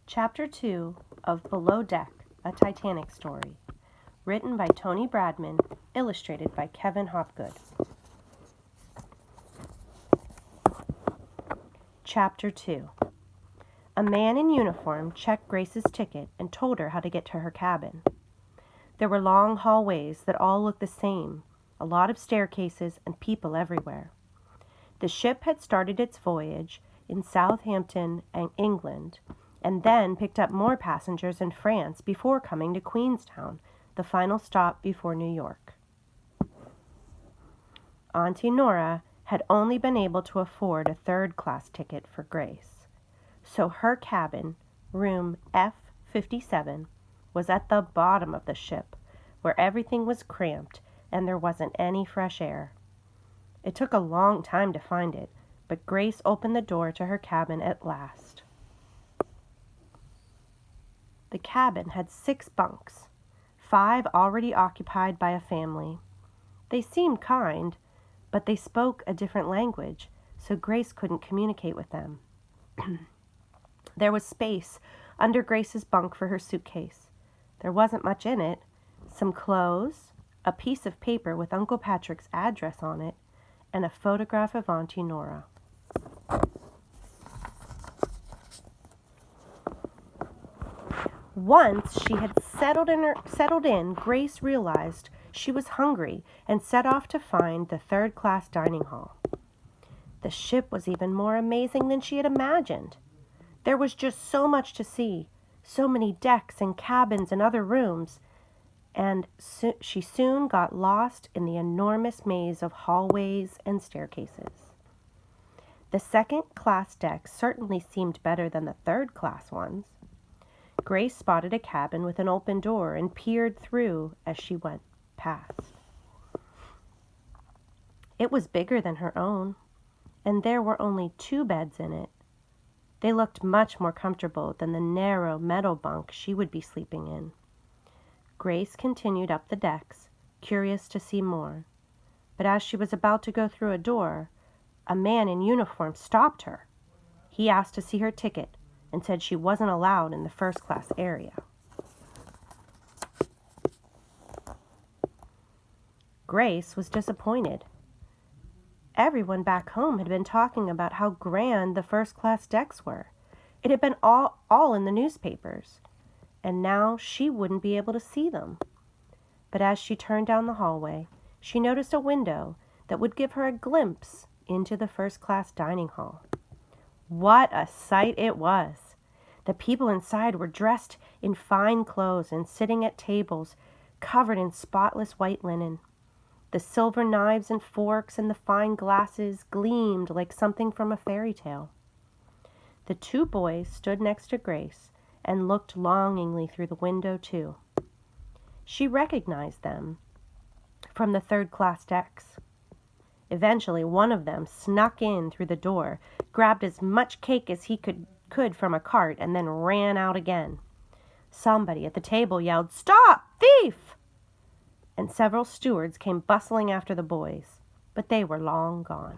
Chapter 2 of Below Deck, a Titanic Story. Written by Tony Bradman, illustrated by Kevin Hopgood. Chapter 2. A man in uniform checked Grace's ticket and told her how to get to her cabin. There were long hallways that all looked the same, a lot of staircases and people everywhere. The ship had started its voyage in Southampton, England, and then picked up more passengers in France before coming to Queenstown, the final stop before New York. Auntie Nora had only been able to afford a third-class ticket for Grace, so her cabin, room F57, was at the bottom of the ship, where everything was cramped and there wasn't any fresh air. It took a long time to find it, but Grace opened the door to her cabin at last. The cabin had 6 bunks, 5 already occupied by a family. They seemed kind, but they spoke a different language, so Grace couldn't communicate with them. There was space under Grace's bunk for her suitcase. There wasn't much in it. Some clothes, a piece of paper with Uncle Patrick's address on it, and a photograph of Auntie Nora. Once she had settled in, Grace realized she was hungry and set off to find the third-class dining hall. The ship was even more amazing than she had imagined. There was just so much to see, so many decks and cabins and other rooms, and she soon got lost in the enormous maze of hallways and staircases. The second-class deck certainly seemed better than the third-class ones. Grace spotted a cabin with an open door and peered through as she went past. It was bigger than her own, and there were only 2 beds in it. They looked much more comfortable than the narrow metal bunk she would be sleeping in. Grace continued up the decks, curious to see more. But as she was about to go through a door, a man in uniform stopped her. He asked to see her ticket and said she wasn't allowed in the first-class area. Grace was disappointed. Everyone back home had been talking about how grand the first-class decks were. It had been all in the newspapers, and now she wouldn't be able to see them. But as she turned down the hallway, she noticed a window that would give her a glimpse into the first-class dining hall. What a sight it was! The people inside were dressed in fine clothes and sitting at tables covered in spotless white linen. The silver knives and forks and the fine glasses gleamed like something from a fairy tale. The 2 boys stood next to Grace and looked longingly through the window, too. She recognized them from the third-class decks. Eventually, one of them snuck in through the door, grabbed as much cake as he could from a cart, and then ran out again. Somebody at the table yelled, "Stop! Thief!" And several stewards came bustling after the boys, but they were long gone.